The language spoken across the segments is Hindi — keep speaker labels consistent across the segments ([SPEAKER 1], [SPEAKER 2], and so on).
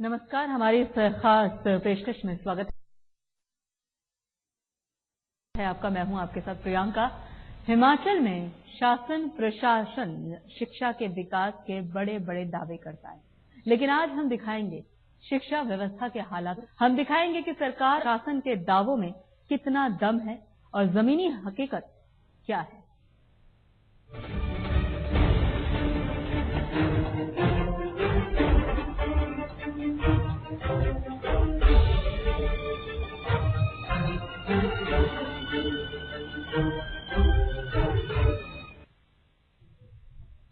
[SPEAKER 1] नमस्कार, हमारी इस खास पेशकश में स्वागत है आपका। मैं हूं आपके साथ प्रियंका। हिमाचल में शासन प्रशासन शिक्षा के विकास के बड़े बड़े दावे करता है, लेकिन आज हम दिखाएंगे शिक्षा व्यवस्था के हालात। हम दिखाएंगे कि सरकार शासन के दावों में कितना दम है और जमीनी हकीकत क्या है।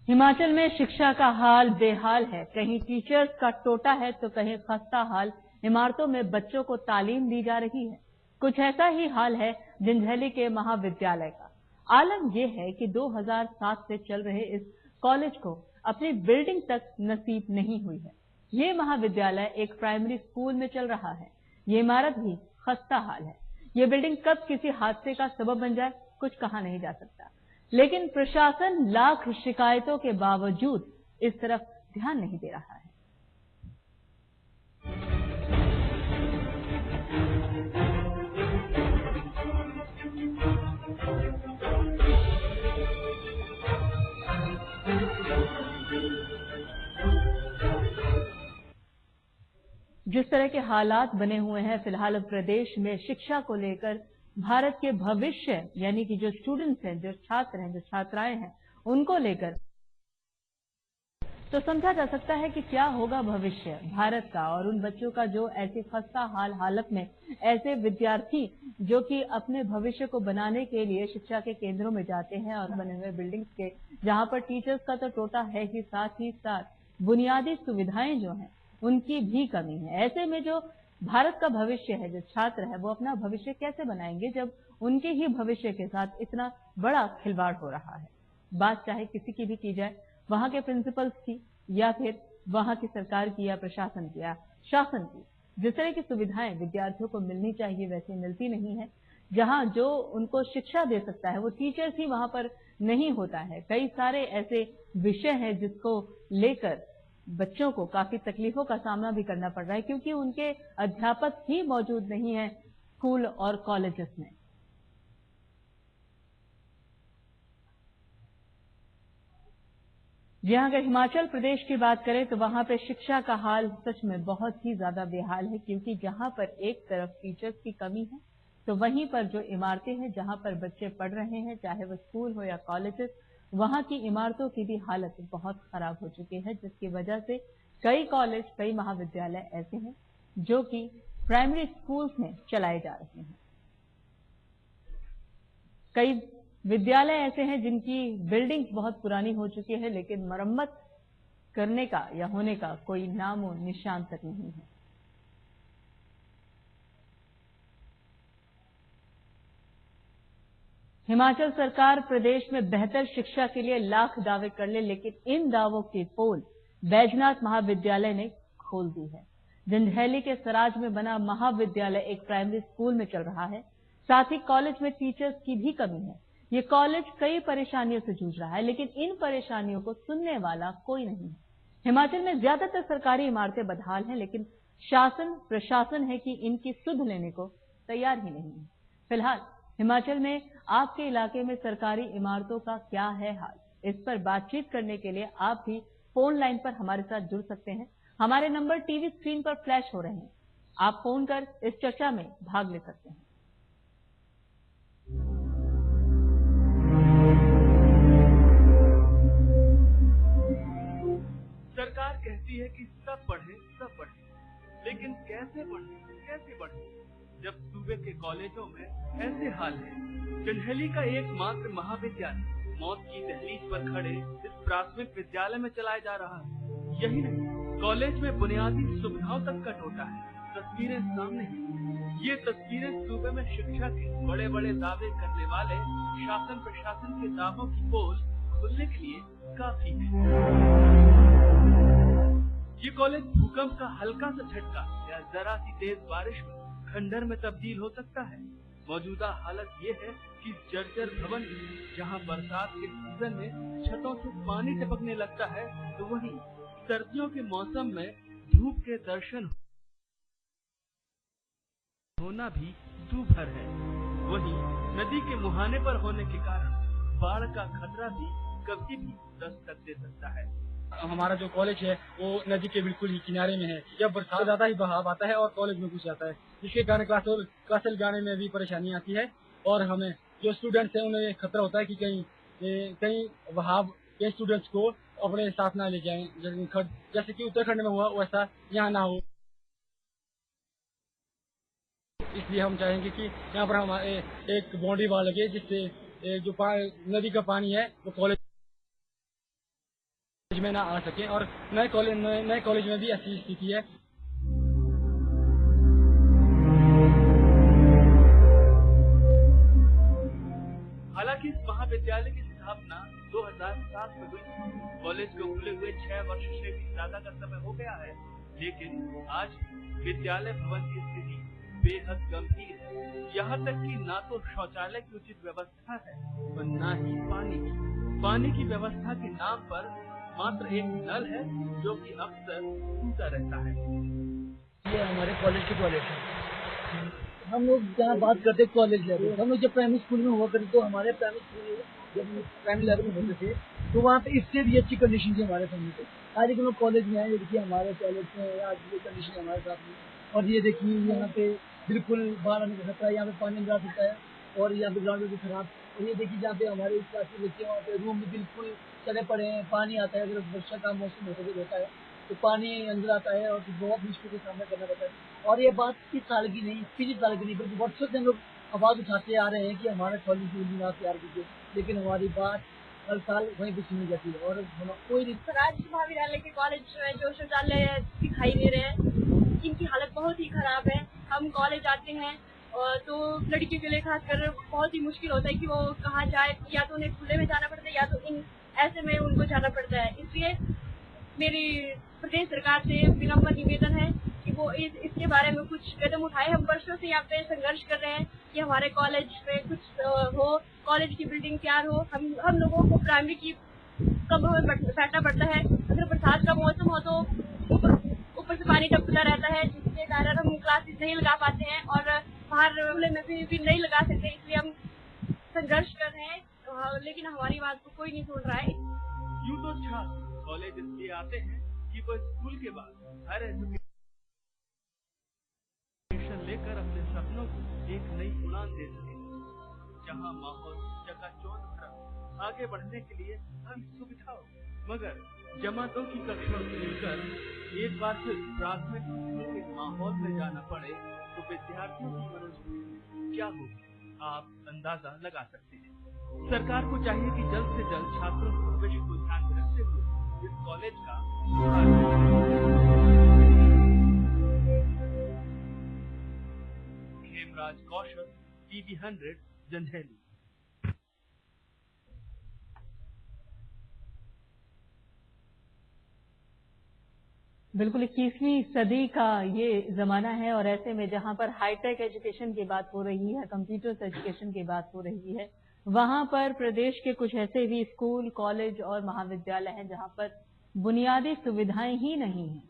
[SPEAKER 1] हिमाचल में शिक्षा का हाल बेहाल है। कहीं टीचर्स का टोटा है तो कहीं खस्ता हाल। इमारतों में बच्चों को तालीम दी जा रही है। कुछ ऐसा ही हाल है जंजैहली के महाविद्यालय का। आलम यह है कि 2007 से चल रहे इस कॉलेज को अपनी बिल्डिंग तक नसीब नहीं हुई है। ये महाविद्यालय एक प्राइमरी स्कूल में चल रहा है। ये इमारत भी खस्ता हाल है। ये बिल्डिंग कब किसी हादसे का सबब बन जाए, कुछ कहा नहीं जा सकता। लेकिन प्रशासन लाख शिकायतों के बावजूद इस तरफ ध्यान नहीं दे रहा है। जिस तरह के हालात बने हुए हैं फिलहाल प्रदेश में शिक्षा को लेकर, भारत के भविष्य यानी कि जो स्टूडेंट्स हैं, जो छात्र हैं, जो छात्राएं हैं, उनको लेकर तो समझा जा सकता है कि क्या होगा भविष्य भारत का और उन बच्चों का जो ऐसे खस्ता हालत में, ऐसे विद्यार्थी जो कि अपने भविष्य को बनाने के लिए शिक्षा के केंद्रों में जाते हैं और बने हुए बिल्डिंग्स के, जहां पर टीचर्स का तो टोटा है ही साथ बुनियादी सुविधाएं जो हैं उनकी भी कमी है। ऐसे में जो भारत का भविष्य है, जो छात्र है, वो अपना भविष्य कैसे बनाएंगे जब उनके ही भविष्य के साथ इतना बड़ा खिलवाड़ हो रहा है। बात चाहे किसी की भी की जाए, वहां के प्रिंसिपल्स की या फिर वहां की सरकार की या प्रशासन की या शासन की, जिस तरह की सुविधाएं विद्यार्थियों को मिलनी चाहिए वैसे मिलती नहीं है। जहां जो उनको शिक्षा दे सकता है वो टीचर्स ही वहां पर नहीं होता है। कई सारे ऐसे विषय हैं जिसको लेकर बच्चों को काफी तकलीफों का सामना भी करना पड़ रहा है, क्योंकि उनके अध्यापक ही मौजूद नहीं है स्कूल और कॉलेजेस में। जी हाँ, अगर हिमाचल प्रदेश की बात करें तो वहां पे शिक्षा का हाल सच में बहुत ही ज्यादा बेहाल है, क्योंकि जहां पर एक तरफ टीचर्स की कमी है तो वहीं पर जो इमारतें हैं जहां पर बच्चे पढ़ रहे हैं, चाहे वो स्कूल हो या कॉलेजेस, वहां की इमारतों की भी हालत बहुत खराब हो चुकी है, जिसकी वजह से कई कॉलेज, कई महाविद्यालय ऐसे हैं जो कि प्राइमरी स्कूल्स में चलाए जा रहे हैं। कई विद्यालय ऐसे हैं जिनकी बिल्डिंग्स बहुत पुरानी हो चुकी है, लेकिन मरम्मत करने का या होने का कोई नामो निशान तक नहीं है। हिमाचल सरकार प्रदेश में बेहतर शिक्षा के लिए लाख दावे कर ले, लेकिन इन दावों की पोल बैजनाथ महाविद्यालय ने खोल दी है। जंजैहली के सराज में बना महाविद्यालय एक प्राइमरी स्कूल में चल रहा है। साथ ही कॉलेज में टीचर्स की भी कमी है। ये कॉलेज कई परेशानियों से जूझ रहा है, लेकिन इन परेशानियों को सुनने वाला कोई नहीं है। हिमाचल में ज्यादातर सरकारी इमारतें बदहाल हैं, लेकिन शासन प्रशासन है कि इनकी सुध लेने को तैयार ही नहीं है। फिलहाल हिमाचल में आपके इलाके में सरकारी इमारतों का क्या है हाल, इस पर बातचीत करने के लिए आप भी फोन लाइन पर हमारे साथ जुड़ सकते हैं। हमारे नंबर टीवी स्क्रीन पर फ्लैश हो रहे हैं। आप फोन कर इस चर्चा में भाग ले सकते हैं।
[SPEAKER 2] सरकार कहती है कि सब पढ़े, लेकिन कैसे पढ़े जब सूबे के कॉलेजों में ऐसे हाल है। जंजैहली का एकमात्र महाविद्यालय मौत की दहलीज पर खड़े इस प्राथमिक विद्यालय में चलाया जा रहा है। यही नहीं, कॉलेज में बुनियादी सुविधाओं तक का टोटा है। तस्वीरें सामने हैं। ये तस्वीरें सूबे में शिक्षा के बड़े बड़े दावे करने वाले शासन प्रशासन के दावों की पोल खुलने के लिए काफी है। ये कॉलेज भूकंप का हल्का सा झटका या जरा सी तेज बारिश में खंडर में तब्दील हो सकता है। मौजूदा हालत ये है कि जर्जर भवन जहां बरसात के सीजन में छतों से पानी टपकने लगता है, तो वहीं सर्दियों के मौसम में धूप के दर्शन होना भी दूभर है। वहीं नदी के मुहाने पर होने के कारण बाढ़ का खतरा भी कभी भी दस्तक दे सकता है।
[SPEAKER 3] हमारा जो कॉलेज है वो नदी के बिल्कुल ही किनारे में है। जब बरसात ज्यादा ही बहाव आता है और कॉलेज में घुस जाता है, जिसके कारण क्लास लगाने में भी परेशानी आती है और हमें जो स्टूडेंट्स हैं उन्हें खतरा होता है कि कहीं बहाव के स्टूडेंट्स को अपने साथ ना ले जाएं। जैसे कि उत्तराखंड में हुआ वैसा यहाँ ना हो। इसलिए हम चाहेंगे कि यहाँ पर हमारे एक बाउंड्री वॉल लगे, जिससे जो नदी का पानी है वो कॉलेज में ना आ सके और नए कॉलेज में भी ऐसी स्थिति है।
[SPEAKER 2] हालांकि इस महाविद्यालय की स्थापना 2007 में हुई। कॉलेज को खुले हुए 6 वर्ष से भी ज्यादा का समय हो गया है, लेकिन आज विद्यालय भवन की स्थिति बेहद गंभीर है। यहाँ तक कि ना तो शौचालय की उचित व्यवस्था है और न ही पानी की व्यवस्था के नाम पर मात्र एक नल है जो कि अक्सर टूटा रहता है।
[SPEAKER 4] ये हमारे कॉलेज की टॉयलेट है। हम लोग जहाँ बात करते कॉलेज लेवल, हम लोग जब प्राइमरी स्कूल में हुआ करते तो हमारे प्राइमरी लेवल में होते थे तो वहाँ पे इससे भी अच्छी कंडीशन थी हमारे सामने पे। आज एक लोग कॉलेज में आए, ये देखिए हमारे टॉयलेट में आज ये कंडीशन हमारे साथ में। और ये देखिए यहाँ पे बिल्कुल बाहर आने का खतरा है, यहाँ पे पानी अंदर आ सकता है और यहाँ पे ग्राउंड भी खराब। और ये देखिए जहाँ पे हमारे क्लास के बच्चे वहाँ पे रूम भी बिल्कुल चले पड़े हैं, पानी आता है। अगर वर्षा का मौसम होता है तो पानी अंदर आता है और बहुत मुश्किल का सामना करना पड़ता है। और ये बात 30 साल की नहीं, 30 साल की नहीं, बल्कि वर्षों से हम लोग आवाज उठाते आ रहे हैं कि हमारा कॉलेज तैयार कीजिए, लेकिन हमारी बात हर साल वहीं पे सुनी जाती है और कोई
[SPEAKER 5] राज्य महाविद्यालय के कॉलेज में जो शौचालय दिखाई दे रहे हैं, इनकी हालत बहुत ही खराब है। हम कॉलेज आते हैं तो लड़कियों के लिए खासकर बहुत ही मुश्किल होता है कि वो कहाँ जाए, या तो उन्हें खुले में जाना पड़ता है या तो इन ऐसे में उनको जाना पड़ता है। इसलिए मेरी प्रदेश सरकार से विनम्र निवेदन है कि वो इसके बारे में कुछ कदम उठाए। हम वर्षों से यहाँ पे संघर्ष कर रहे हैं कि हमारे कॉलेज में कुछ हो, कॉलेज की बिल्डिंग तैयार हो। हम लोगों को प्राइमरी की कमरों में बैठना पड़ता है। अगर बरसात का मौसम हो तो ऊपर से पानी टपकता रहता है, जिसके कारण हम क्लासेस नहीं लगा पाते हैं और बाहर खुले में भी नहीं लगा सकते। इसलिए हम संघर्ष कर रहे हैं, लेकिन हमारी बात को कोई नहीं सुन रहा है।
[SPEAKER 2] यूँ तो छात्र कॉलेज इसलिए आते हैं कि वो स्कूल के बाद हर एजुकेशन लेकर अपने सपनों को एक नई उड़ान दे सके, जहाँ माहौल चकाचौंध भरा, आगे बढ़ने के लिए हर सुविधा हो। मगर जमातों की कक्षा सुनकर एक बार फिर प्राथमिक स्कूल के माहौल में जाना पड़े तो विद्यार्थियों की मनोस्थिति क्या होगी, आप अंदाजा लगा सकते हैं। सरकार को चाहिए कि जल्द से जल्द छात्रों के भविष्य को ध्यान में रखते हुए इस कॉलेज का खेमराज कौशल, टीवी 100, जंझैली।
[SPEAKER 1] बिल्कुल 21वीं सदी का ये जमाना है और ऐसे में जहां पर हाईटेक एजुकेशन की बात हो रही है, कंप्यूटर्स एजुकेशन की बात हो रही है, वहां पर प्रदेश के कुछ ऐसे भी स्कूल, कॉलेज और महाविद्यालय हैं जहां पर बुनियादी सुविधाएं ही नहीं है।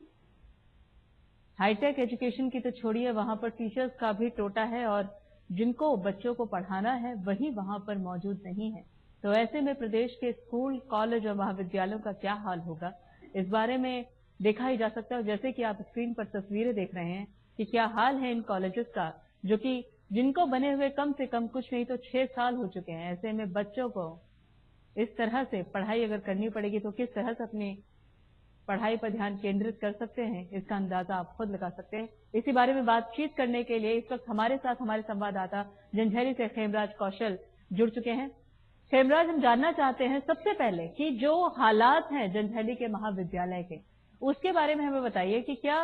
[SPEAKER 1] हाईटेक एजुकेशन की तो छोड़िए, वहां पर टीचर्स का भी टोटा है और जिनको बच्चों को पढ़ाना है वही वहां पर मौजूद नहीं है। तो ऐसे में प्रदेश के स्कूल, कॉलेज और महाविद्यालयों का क्या हाल होगा, इस बारे में देखा ही जा सकता है। जैसे कि आप स्क्रीन पर तस्वीरें देख रहे हैं कि क्या हाल है इन कॉलेजेस का, जो कि जिनको बने हुए कम से कम कुछ नहीं तो 6 साल हो चुके हैं। ऐसे में बच्चों को इस तरह से पढ़ाई अगर करनी पड़ेगी तो किस तरह से अपनी पढ़ाई पर ध्यान केंद्रित कर सकते हैं, इसका अंदाजा आप खुद लगा सकते हैं। इसी बारे में बातचीत करने के लिए इस वक्त हमारे साथ हमारे संवाददाता जंझैली से खेमराज कौशल जुड़ चुके हैं। खेमराज, हम जानना चाहते हैं सबसे पहले कि जो हालात हैं जंझैली के महाविद्यालय के, उसके बारे में हमें बताइए कि क्या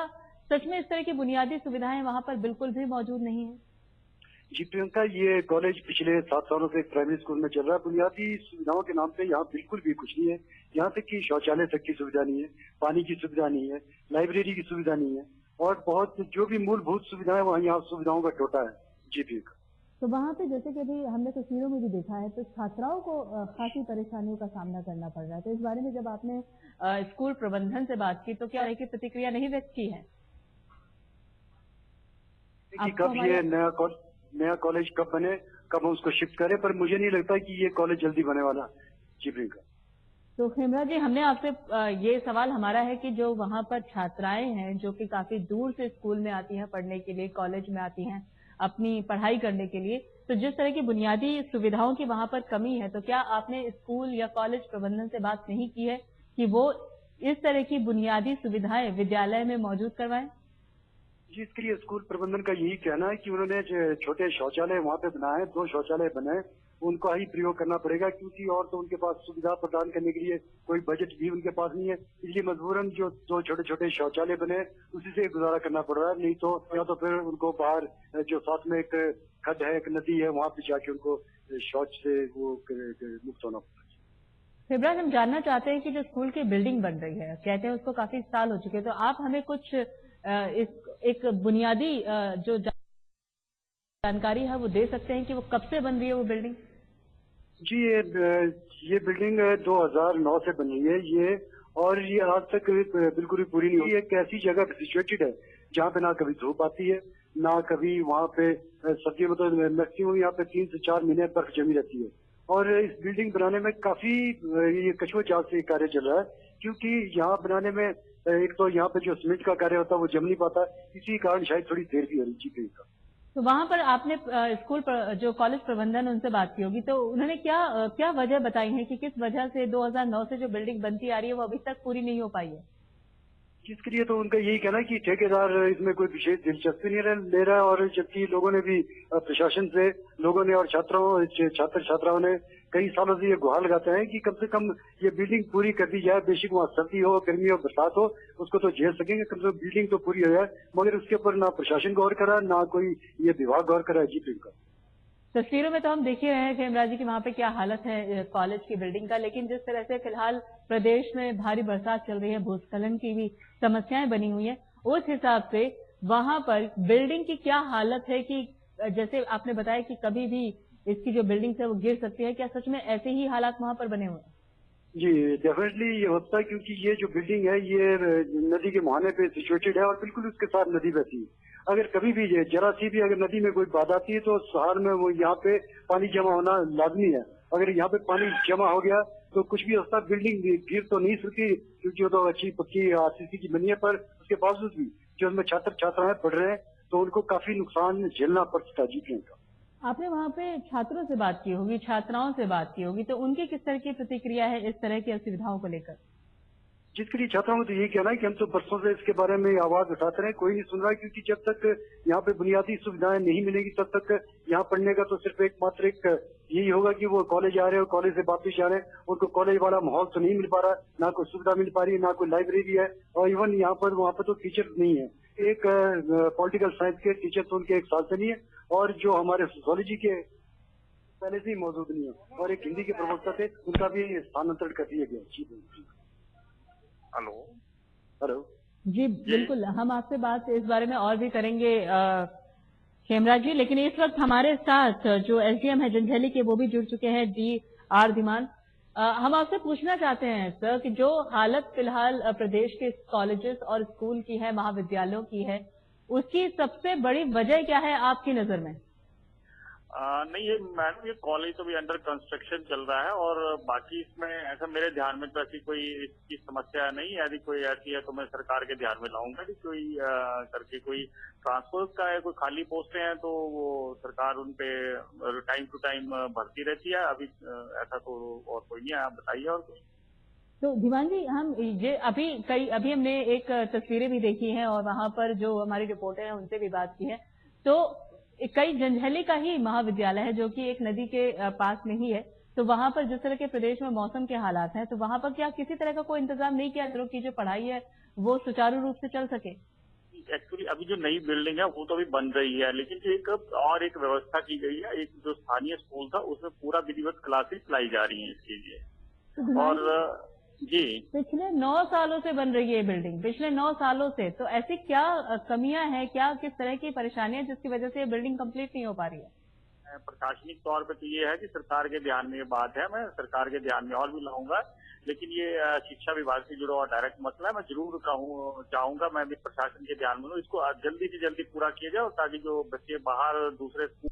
[SPEAKER 1] सच में इस तरह की बुनियादी सुविधाएं वहां पर बिल्कुल भी मौजूद नहीं है?
[SPEAKER 6] जी प्रियंका, ये कॉलेज पिछले 7 सालों से एक प्राइमरी स्कूल में चल रहा है। बुनियादी सुविधाओं के नाम पे यहाँ बिल्कुल भी कुछ नहीं है। यहाँ तक कि शौचालय तक की सुविधा नहीं है, पानी की सुविधा नहीं है, लाइब्रेरी की सुविधा नहीं है और बहुत जो भी मूलभूत सुविधाएं वहाँ यहाँ सुविधाओं का टोटा है। जी प्रियंका,
[SPEAKER 1] तो वहाँ पे जैसे कि अभी हमने तस्वीरों में भी देखा है तो छात्राओं को खासी परेशानियों का सामना करना पड़ रहा है। तो इस बारे में जब आपने स्कूल प्रबंधन से बात की तो क्या की प्रतिक्रिया नहीं व्यक्त की है?
[SPEAKER 6] कब ये नया कॉलेज कब बने, कब हम उसको शिफ्ट करें, पर मुझे नहीं लगता कि ये कॉलेज जल्दी बने वाला जी प्रियंका।
[SPEAKER 1] तो खेमराज जी, हमने आपसे ये सवाल हमारा है कि जो वहाँ पर छात्राएं हैं जो कि काफी दूर से स्कूल में आती हैं पढ़ने के लिए, कॉलेज में आती हैं अपनी पढ़ाई करने के लिए, तो जिस तरह की बुनियादी सुविधाओं की वहाँ पर कमी है, तो क्या आपने स्कूल या कॉलेज प्रबंधन से बात नहीं की है कि वो इस तरह की बुनियादी सुविधाएं विद्यालय में मौजूद करवाएं?
[SPEAKER 6] जी, इसके लिए स्कूल प्रबंधन का यही कहना है कि उन्होंने छोटे शौचालय वहाँ पे बनाए, 2 शौचालय बनाए, उनका ही प्रयोग करना पड़ेगा क्योंकि और तो उनके पास सुविधा प्रदान करने के लिए कोई बजट भी उनके पास नहीं है। इसलिए मजबूरन जो 2 छोटे छोटे शौचालय बने उसी से गुजारा करना पड़ रहा है, नहीं तो या तो फिर उनको बाहर जो साथ में एक खड्ड है, एक नदी है, वहाँ पे जाके उनको शौच से वो मुक्त होना पड़ता है।
[SPEAKER 1] फिब्राज, हम जानना चाहते हैं कि जो स्कूल की बिल्डिंग बन रही है, कहते हैं उसको काफी साल हो चुके हैं, तो आप हमें कुछ एक बुनियादी जो जानकारी है वो दे सकते हैं कि वो कब से बन रही है वो बिल्डिंग?
[SPEAKER 6] जी, ये बिल्डिंग 2009 से बनी है ये, और ये आज तक बिल्कुल भी पूरी नहीं हुई। एक ऐसी जगह पे सिचुएटेड है जहाँ पे ना कभी धूप आती है, ना कभी वहाँ पे सर्दियों में, तो मैक्सिमम यहाँ पे 3 से 4 महीने बर्फ जमी रहती है। और इस बिल्डिंग बनाने में काफी ये कछुआ चाल से कार्य चल रहा है, क्योंकि यहाँ बनाने में एक तो यहाँ पे जो सीमेंट का कार्य होता है वो जम नहीं पाता, इसी कारण शायद थोड़ी देर भी हो रही थी।
[SPEAKER 1] तो वहाँ पर आपने स्कूल जो कॉलेज प्रबंधन उनसे बात की होगी, तो उन्होंने क्या वजह बताई है कि किस वजह से 2009 से जो बिल्डिंग बनती आ रही है वो अभी तक पूरी नहीं हो पाई है?
[SPEAKER 6] इसके लिए तो उनका यही कहना है कि ठेकेदार इसमें कोई विशेष दिलचस्पी नहीं ले रहा है, और जबकि लोगों ने भी प्रशासन से, लोगों ने और छात्र छात्राओं ने कई सालों से ये गुहार लगाते हैं कि कम से कम ये बिल्डिंग पूरी कर दी जाए। बेशक वहाँ सर्दी हो, गर्मी हो, बरसात हो, उसको तो झेल सकेंगे, कम से कम बिल्डिंग तो पूरी हो जाए। मगर उसके ऊपर ना प्रशासन गौर करा, ना कोई ये विभाग गौर करा है। जी प्रियंका,
[SPEAKER 1] तस्वीरों में तो हम देख ही रहे हैं खेमराज जी की वहाँ पे क्या हालत है कॉलेज की बिल्डिंग का, लेकिन जिस तरह से फिलहाल प्रदेश में भारी बरसात चल रही है, भूस्खलन की भी समस्याएं बनी हुई हैं, उस हिसाब से वहाँ पर बिल्डिंग की क्या हालत है कि जैसे आपने बताया कि कभी भी इसकी जो बिल्डिंग है वो गिर सकती है, क्या सच में ऐसे ही हालात वहाँ पर बने हुए हैं?
[SPEAKER 6] जी, डेफिनेटली ये होता है, क्योंकि ये जो बिल्डिंग है ये नदी के मुहाने पे सिचुएटेड है और बिल्कुल उसके साथ नदी बहती है। अगर कभी भी जरा सी भी अगर नदी में कोई बात आती है तो सहार में वो यहाँ पे पानी जमा होना लाजमी है। अगर यहाँ पे पानी जमा हो गया तो कुछ भी होता, बिल्डिंग गिर तो नहीं सकती क्योंकि वो तो अच्छी पक्की आरसीसी की बनी है, पर उसके बावजूद भी जो उसमें छात्र छात्राएं पढ़ रहे हैं तो उनको काफी नुकसान झेलना पड़ सकता है। जी प्रियंका,
[SPEAKER 1] आपने वहाँ पे छात्रों से बात की होगी, छात्राओं से बात की होगी, तो उनकी किस तरह की प्रतिक्रिया है इस तरह की असुविधाओं को लेकर?
[SPEAKER 6] जिसके लिए छात्राओं को तो यही कहना है कि हम तो बरसों से इसके बारे में आवाज उठाते रहे, कोई नहीं सुन रहा है, क्योंकि जब तक यहाँ पे बुनियादी सुविधाएं नहीं मिलेगी तब तक यहाँ पढ़ने का तो सिर्फ एकमात्र एक यही होगा कि वो कॉलेज आ रहे हो, कॉलेज से वापिस जा रहे हैं, उनको कॉलेज वाला माहौल तो नहीं मिल पा रहा, ना कोई सुविधा मिल पा रही है, ना कोई लाइब्रेरी है, और इवन यहाँ पर वहाँ पर तो टीचर नहीं है। एक पॉलिटिकल साइंस के टीचर तो उनके 1 साल से नहीं है, और जो हमारे सोशियोलॉजी के पहले से ही मौजूद नहीं है, और एक हिंदी के प्रवक्ता थे उनका भी स्थानांतरण कर दिया गया। हेलो
[SPEAKER 1] जी बिल्कुल, हम आपसे बात इस बारे में और भी करेंगे खेमराज जी, लेकिन इस वक्त हमारे साथ जो एसडीएम है जंजैहली के वो भी जुड़ चुके हैं, DR धीमान। हम आपसे पूछना चाहते हैं सर कि जो हालत फिलहाल प्रदेश के कॉलेजेस और स्कूल की है, महाविद्यालयों की है, उसकी सबसे बड़ी वजह क्या है आपकी नजर में?
[SPEAKER 7] नहीं, ये मैडम ये कॉलेज तो भी अंडर कंस्ट्रक्शन चल रहा है, और बाकी इसमें ऐसा मेरे ध्यान में तो ऐसी कोई इसकी समस्या नहीं है। यदि कोई ऐसी है तो मैं सरकार के ध्यान में लाऊंगा कि कोई करके कोई ट्रांसफर का है, कोई खाली पोस्टें हैं तो वो सरकार उन पे टाइम टू टाइम भरती रहती है। अभी ऐसा तो और कोई नहीं है, आप बताइए और कोई।
[SPEAKER 1] तो धीमान जी, हम ये अभी हमने एक तस्वीरें भी देखी हैं और वहां पर जो हमारी रिपोर्टर हैं उनसे भी बात की है, तो कई जंजैहली का ही महाविद्यालय है जो कि एक नदी के पास में ही है, तो वहां पर जिस तरह के प्रदेश में मौसम के हालात हैं, तो वहां पर क्या किसी तरह का कोई इंतजाम नहीं किया की जो पढ़ाई है वो सुचारू रूप से चल सके?
[SPEAKER 7] एक्चुअली अभी जो नई बिल्डिंग है वो तो अभी बन रही है, लेकिन एक व्यवस्था की गई है। एक जो स्थानीय स्कूल था उसमें पूरा विधिवत क्लासेस लाई जा रही है इसके लिए। और जी, पिछले
[SPEAKER 1] 9 सालों से बन रही है ये बिल्डिंग, पिछले 9 सालों से, तो ऐसी क्या कमियां हैं, क्या किस तरह की परेशानियां जिसकी वजह से ये बिल्डिंग कंप्लीट नहीं हो पा रही है?
[SPEAKER 7] प्रशासनिक तौर पे तो ये है कि सरकार के ध्यान में ये बात है, मैं सरकार के ध्यान में और भी लाऊंगा, लेकिन ये शिक्षा विभाग से जुड़ा हुआ डायरेक्ट मसला है। मैं जरूर चाहूंगा, मैं भी प्रशासन के ध्यान में लूं, इसको जल्दी से जल्दी पूरा किया जाए, ताकि जो बच्चे बाहर दूसरे स्कूल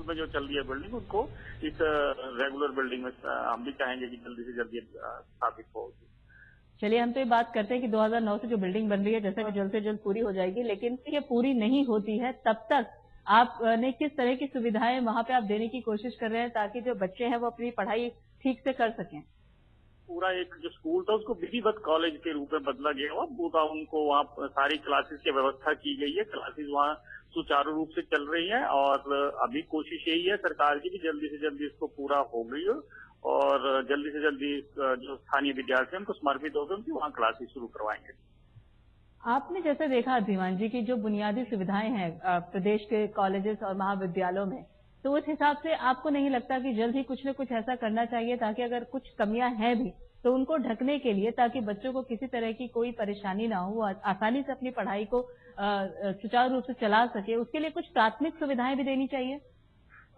[SPEAKER 7] में जो चल रही है बिल्डिंग, उनको इस रेगुलर बिल्डिंग में हम भी चाहेंगे कि जल्दी से जल्दी स्थापित हो।
[SPEAKER 1] चलिए, हम तो ये बात करते हैं कि 2009 से जो बिल्डिंग बन रही है जैसा कि जल्द से जल्द पूरी हो जाएगी, लेकिन ये पूरी नहीं होती है तब तक आपने किस तरह की सुविधाएं वहां पे आप देने की कोशिश कर रहे हैं ताकि जो बच्चे हैं वो अपनी पढ़ाई ठीक से कर सकें?
[SPEAKER 7] पूरा एक जो स्कूल था उसको विधिवत कॉलेज के रूप में बदला गया हुआ, पूरा उनको वहाँ सारी क्लासेस की व्यवस्था की गई है, क्लासेस वहाँ सुचारू रूप से चल रही है, और अभी कोशिश यही है सरकार की कि जल्दी से जल्दी इसको पूरा हो गई हो और जल्दी से जल्दी जो स्थानीय विद्यार्थी हैं उनको समर्पित होकर उनकी वहाँ क्लासेस शुरू करवाएंगे।
[SPEAKER 1] आपने जैसे देखा धीमान जी की जो बुनियादी सुविधाएं हैं प्रदेश के कॉलेजेस और महाविद्यालयों में, तो उस हिसाब से आपको नहीं लगता कि जल्द ही कुछ न कुछ ऐसा करना चाहिए ताकि अगर कुछ कमियां हैं भी तो उनको ढकने के लिए, ताकि बच्चों को किसी तरह की कोई परेशानी ना हो, आसानी से अपनी पढ़ाई को सुचारू रूप से चला सके, उसके लिए कुछ प्राथमिक सुविधाएं भी देनी चाहिए?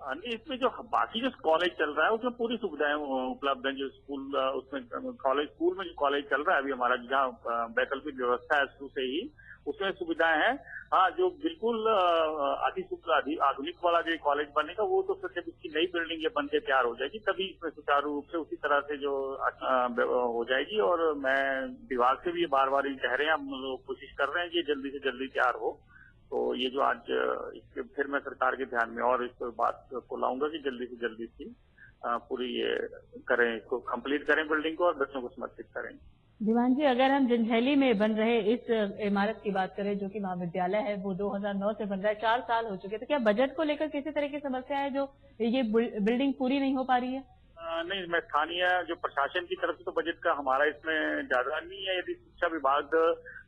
[SPEAKER 7] नहीं, इसमें जो बाकी जो कॉलेज चल रहा है उसमें पूरी सुविधाएं उपलब्ध हैं। जो स्कूल उसमें कॉलेज स्कूल में जो कॉलेज चल रहा है अभी हमारा, जहाँ वैकल्पिक व्यवस्था है शुरू से ही, उसमें सुविधाएं हैं। हाँ, जो बिल्कुल आधुनिक वाला जो कॉलेज बनेगा वो तो फिर जब इसकी नई बिल्डिंग ये बन के तैयार हो जाएगी तभी इसमें सुचारू रूप से उसी तरह से जो हो जाएगी। और मैं विभाग से भी बार बार कह रहे हैं, हम लोग कोशिश कर रहे हैं कि जल्दी से जल्दी तैयार हो। तो ये जो आज इसके फिर मैं सरकार के ध्यान में और इस बात को लाऊंगा कि जल्दी से जल्दी इसकी पूरी ये करें, इसको कंप्लीट करें बिल्डिंग को और बच्चों को समर्पित करें।
[SPEAKER 1] दीवान जी, अगर हम जंजैली में बन रहे इस इमारत की बात करें जो कि महाविद्यालय है, वो 2009 से बन रहा है, 4 साल हो चुके, तो क्या बजट को लेकर किसी तरह की समस्या है जो ये बिल्डिंग पूरी नहीं हो पा रही है?
[SPEAKER 7] नहीं, मैं स्थानीय जो प्रशासन की तरफ से तो बजट का हमारा इसमें ज्यादा नहीं है। यदि शिक्षा विभाग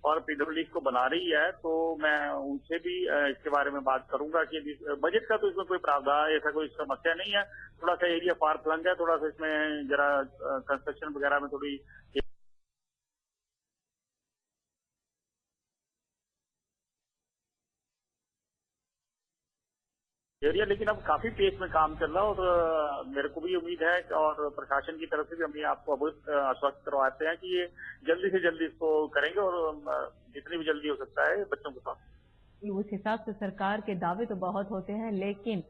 [SPEAKER 7] और पीडब्ल्यूडी को बना रही है तो मैं उनसे भी इसके बारे में बात करूंगा कि बजट का तो इसमें कोई प्रावधान, ऐसा कोई समस्या नहीं है। थोड़ा सा एरिया फार फ्लंग है, थोड़ा सा इसमें जरा कंस्ट्रक्शन वगैरह में थोड़ी एरिया, लेकिन अब काफी पेस में काम चल रहा है और मेरे को भी उम्मीद है और प्रशासन की तरफ से भी हम आपको अवगत आश्वस्त करवाते हैं कि ये जल्दी से जल्दी इसको करेंगे और जितनी भी जल्दी हो सकता है बच्चों के साथ।
[SPEAKER 1] उस हिसाब से सरकार के दावे तो बहुत होते हैं, लेकिन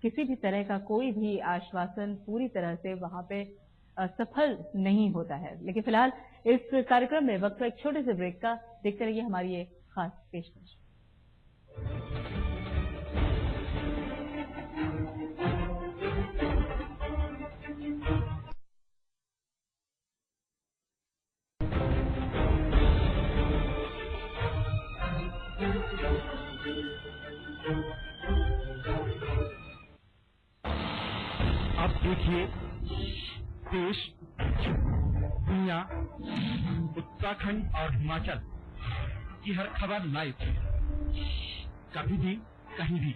[SPEAKER 1] किसी भी तरह का कोई भी आश्वासन पूरी तरह से वहां पे सफल नहीं होता है। लेकिन फिलहाल इस कार्यक्रम में वक्त एक छोटे से ब्रेक का, देखते रहिए हमारी ये खास पेशकश।
[SPEAKER 8] अब देखिए देश, दुनिया, उत्तराखंड और हिमाचल की हर खबर लाइव, कभी भी कहीं भी,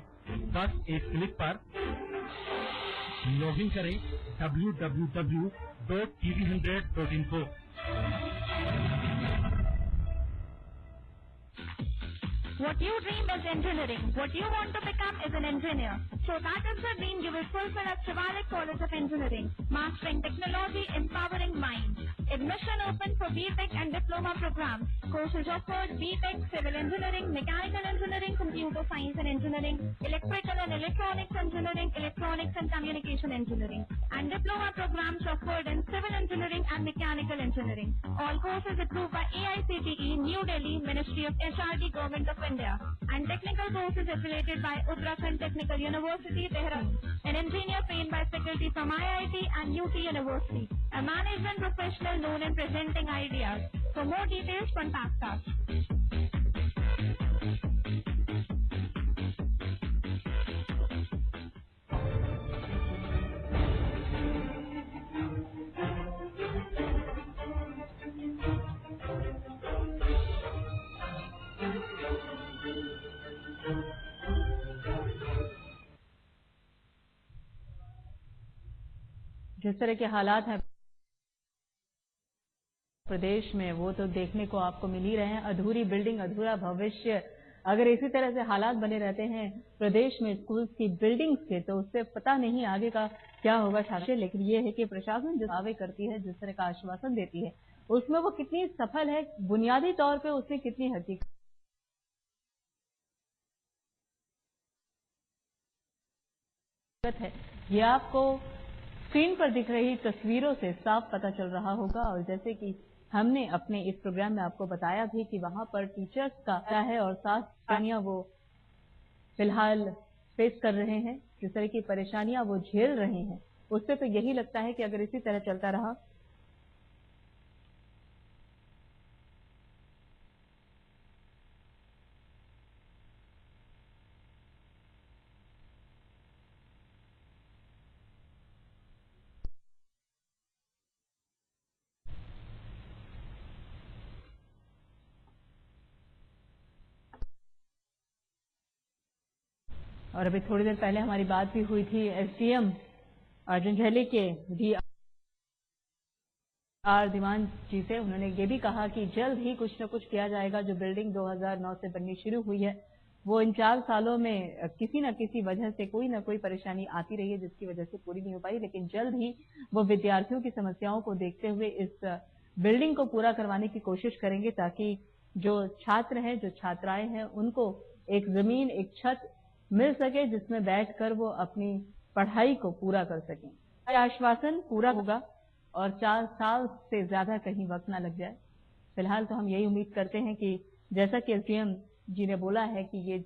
[SPEAKER 8] बस एक क्लिक पर लॉगिन करें www.tv100.info।
[SPEAKER 9] What you dream is engineering. What you want to become is an engineer. So that is the dream you will fulfill at Shivalik College of Engineering. Mastering technology, empowering minds. Admission open for BTech and diploma programs. Courses offered: BTech, Civil Engineering, Mechanical Engineering, Computer Science and Engineering, Electrical and Electronics Engineering, Electronics and Communication Engineering, and diploma programs offered in Civil Engineering and Mechanical Engineering. All courses approved by AICTE, New Delhi, Ministry of HRD, Government of India, and technical courses affiliated by Uttarakhand Technical University, Dehradun. An engineer trained by faculty from IIT and UT University. A management professional known in presenting ideas. For more details, contact us.
[SPEAKER 1] जिस तरह के हालात हैं प्रदेश में वो तो देखने को आपको मिल ही रहे हैं। अधूरी बिल्डिंग, अधूरा भविष्य अगर इसी तरह से हालात बने रहते हैं प्रदेश में स्कूल की बिल्डिंग्स के, तो उससे पता नहीं आगे का क्या होगा छात्र। लेकिन ये है कि प्रशासन जो दावे करती है, जिस तरह का आश्वासन देती है, उसमें वो कितनी सफल है, बुनियादी तौर पे उसमें कितनी हकीकत है, ये आपको स्क्रीन पर दिख रही तस्वीरों से साफ पता चल रहा होगा। और जैसे कि हमने अपने इस प्रोग्राम में आपको बताया भी कि वहां पर टीचर्स का क्या है और साथ परेशानियां वो फिलहाल फेस कर रहे हैं, जिस तरह की परेशानियां वो झेल रहे हैं, उससे तो यही लगता है कि अगर इसी तरह चलता रहा और अभी थोड़ी देर पहले हमारी बात भी हुई थी एसडीएम जंजैहली के आर दीवान जी से। उन्होंने ये भी कहा कि जल्द ही कुछ न कुछ किया जाएगा। जो बिल्डिंग 2009 से बननी शुरू हुई है, वो इन 4 सालों में किसी न किसी वजह से कोई न कोई परेशानी आती रही है, जिसकी वजह से पूरी नहीं हो पाई। लेकिन जल्द ही वो विद्यार्थियों की समस्याओं को देखते हुए इस बिल्डिंग को पूरा करवाने की कोशिश करेंगे, ताकि जो छात्र हैं, जो छात्राएं हैं, उनको एक जमीन, एक छत मिल सके जिसमें बैठकर वो अपनी पढ़ाई को पूरा कर सकें। यह आश्वासन पूरा होगा और 4 साल से ज्यादा कहीं वक्त ना लग जाए। फिलहाल तो हम यही उम्मीद करते हैं कि जैसा कि एसडीएम जी ने बोला है कि ये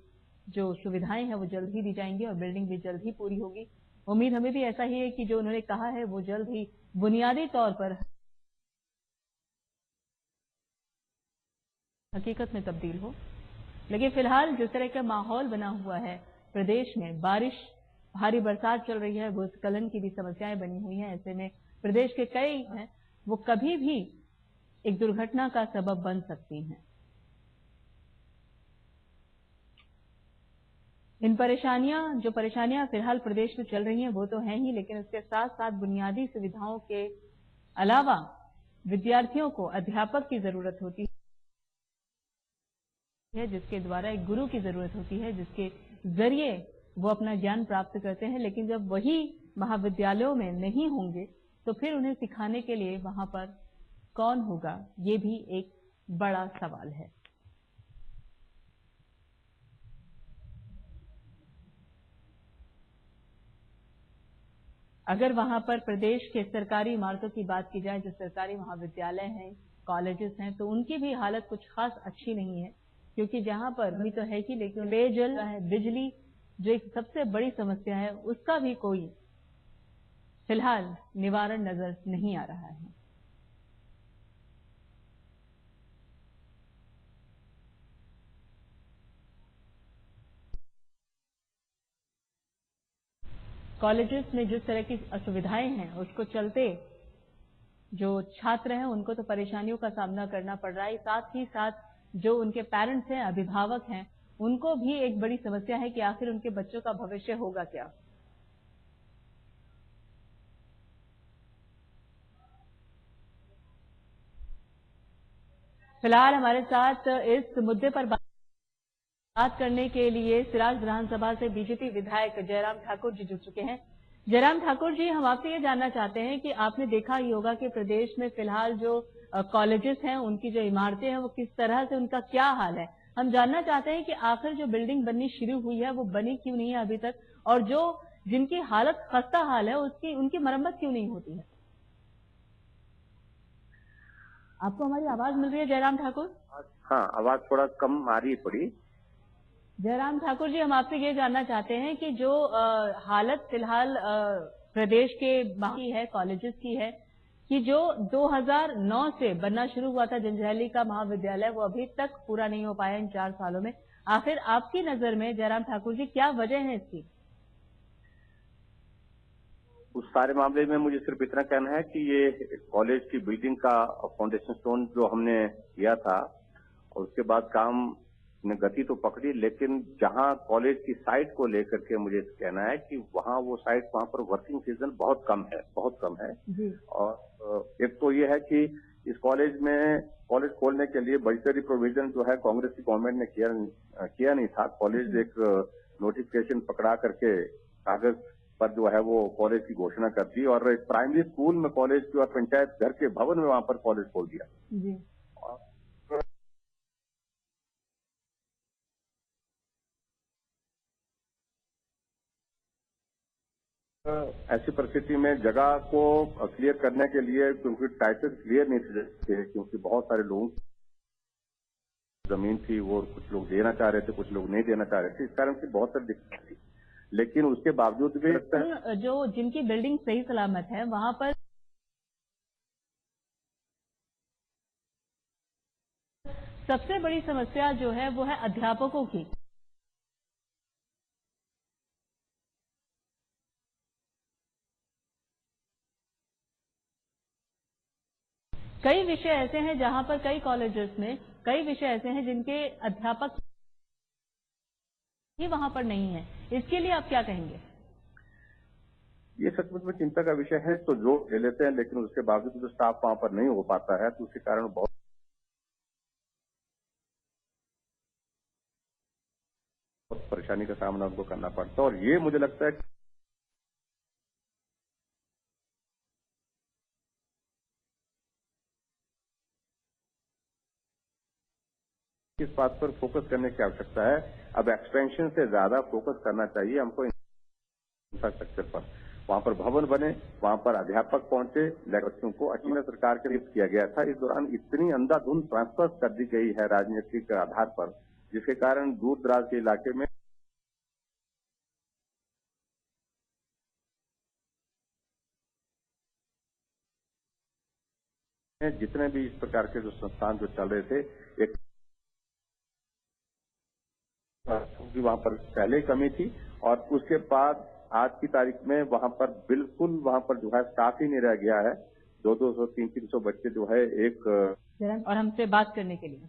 [SPEAKER 1] जो सुविधाएं हैं वो जल्द ही दी जाएंगी और बिल्डिंग भी जल्द ही पूरी होगी। उम्मीद हमें भी ऐसा ही है कि जो उन्होंने कहा है वो जल्द ही बुनियादी तौर पर हकीकत में तब्दील हो। लेकिन फिलहाल जिस तरह का माहौल बना हुआ है प्रदेश में, बारिश, भारी बरसात चल रही है, भूस्खलन की भी समस्याएं बनी हुई हैं, ऐसे में प्रदेश के कई हैं वो कभी भी एक दुर्घटना का सबब बन सकती हैं। इन जो परेशानियां फिलहाल प्रदेश में चल रही हैं वो तो हैं ही, लेकिन उसके साथ साथ बुनियादी सुविधाओं के अलावा विद्यार्थियों को अध्यापक की जरूरत होती है, जिसके द्वारा एक गुरु की जरूरत होती है, जिसके जरिए वो अपना ज्ञान प्राप्त करते हैं। लेकिन जब वही महाविद्यालयों में नहीं होंगे तो फिर उन्हें सिखाने के लिए वहां पर कौन होगा, ये भी एक बड़ा सवाल है। अगर वहां पर प्रदेश के सरकारी इमारतों की बात की जाए, जो सरकारी महाविद्यालय हैं, कॉलेजेस हैं, तो उनकी भी हालत कुछ खास अच्छी नहीं है, क्योंकि जहां पर भी तो है कि लेकिन पेयजल, बिजली जो एक सबसे बड़ी समस्या है, उसका भी कोई फिलहाल निवारण नजर नहीं आ रहा है। कॉलेजेस में जिस तरह की असुविधाएं हैं उसको चलते जो छात्र हैं उनको तो परेशानियों का सामना करना पड़ रहा है। साथ ही साथ जो उनके पेरेंट्स हैं, अभिभावक हैं, उनको भी एक बड़ी समस्या है कि आखिर उनके बच्चों का भविष्य होगा क्या। फिलहाल हमारे साथ इस मुद्दे पर बात करने के लिए सिराज विधानसभा से बीजेपी विधायक जयराम ठाकुर जी जुड़ चुके हैं। जयराम ठाकुर जी, हम आपसे ये जानना चाहते हैं कि आपने देखा ही होगा कि प्रदेश में फिलहाल जो कॉलेजेस हैं, उनकी जो इमारतें हैं, वो किस तरह से, उनका क्या हाल है। हम जानना चाहते हैं कि आखिर जो बिल्डिंग बननी शुरू हुई है वो बनी क्यों नहीं है अभी तक, और जो जिनकी हालत खस्ता हाल है उनकी मरम्मत क्यों नहीं होती है। आपको हमारी आवाज मिल रही है जयराम ठाकुर?
[SPEAKER 10] हाँ, आवाज थोड़ा कम आ रही है पड़ी।
[SPEAKER 1] जयराम ठाकुर जी, हम आपसे ये जानना चाहते हैं कि जो हालत फिलहाल प्रदेश के बाकी है, कॉलेजेस की है, कि जो 2009 से बनना शुरू हुआ था जंजैहली का महाविद्यालय, वो अभी तक पूरा नहीं हो पाया इन 4 सालों में। आखिर आपकी नजर में जयराम ठाकुर जी क्या वजह है इसकी?
[SPEAKER 10] उस सारे मामले में मुझे सिर्फ इतना कहना है कि ये कॉलेज की बिल्डिंग का फाउंडेशन स्टोन जो हमने किया था और उसके बाद काम ने गति तो पकड़ी, लेकिन जहां कॉलेज की साइट को लेकर के मुझे कहना है कि वो साइट वहां पर वर्किंग सीजन बहुत कम है जी। और एक तो ये है कि इस कॉलेज खोलने के लिए बजटरी प्रोविजन जो है कांग्रेस की गवर्नमेंट ने किया नहीं था। कॉलेज एक नोटिफिकेशन पकड़ा करके कागज पर जो है वो कॉलेज की घोषणा कर दी और एक प्राइमरी स्कूल में कॉलेज की और पंचायत घर के भवन में वहां पर कॉलेज खोल दिया।
[SPEAKER 1] जी।
[SPEAKER 10] ऐसी परिस्थिति में जगह को क्लियर करने के लिए, क्योंकि टाइटल क्लियर नहीं थे, क्योंकि बहुत सारे लोगों की जमीन थी, वो कुछ लोग देना चाह रहे थे, कुछ लोग नहीं देना चाह रहे थे, इस कारण से बहुत सारी दिक्कत थी। लेकिन उसके बावजूद भी
[SPEAKER 1] जो जिनकी बिल्डिंग सही सलामत है वहां पर सबसे बड़ी समस्या जो है वो है अध्यापकों की। कई विषय ऐसे हैं जहां पर कई कॉलेजेस में कई विषय ऐसे हैं जिनके अध्यापक ही वहां पर नहीं है। इसके लिए आप क्या कहेंगे?
[SPEAKER 10] ये सचमुच में चिंता का विषय है। तो जो ले लेते हैं, लेकिन उसके बावजूद जो स्टाफ वहां पर नहीं हो पाता है, तो उसके कारण बहुत परेशानी का सामना उनको करना पड़ता है। और ये मुझे लगता है इस बात पर फोकस करने की आवश्यकता है। अब एक्सपेंशन से ज्यादा फोकस करना चाहिए हमको इंफ्रास्ट्रक्चर पर। वहां पर भवन बने, वहां पर अध्यापक पहुंचे, बच्चों को केंद्र सरकार के लिए किया गया था। इस दौरान इतनी अंधाधुंध ट्रांसफर कर दी गई है राजनीतिक आधार पर, जिसके कारण दूर दराज के इलाके में जितने भी इस प्रकार के जो संस्थान जो चल रहे थे, एक क्योंकि वहां पर पहले कमी थी और उसके बाद आज की तारीख में वहां पर बिल्कुल वहां पर जो है स्टाफ ही नहीं रह गया है। 200 300 बच्चे जो है एक
[SPEAKER 1] और हमसे बात करने के लिए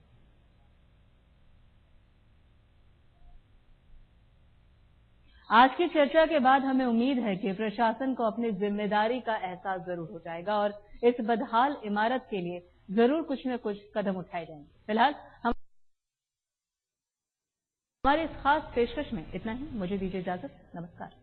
[SPEAKER 1] आज की चर्चा के बाद हमें उम्मीद है कि प्रशासन को अपनी जिम्मेदारी का एहसास जरूर हो जाएगा और इस बदहाल इमारत के लिए जरूर कुछ न कुछ कदम उठाए जाएंगे। फिलहाल हमारी इस खास पेशकश में इतना ही। मुझे दीजिए इजाजत। नमस्कार।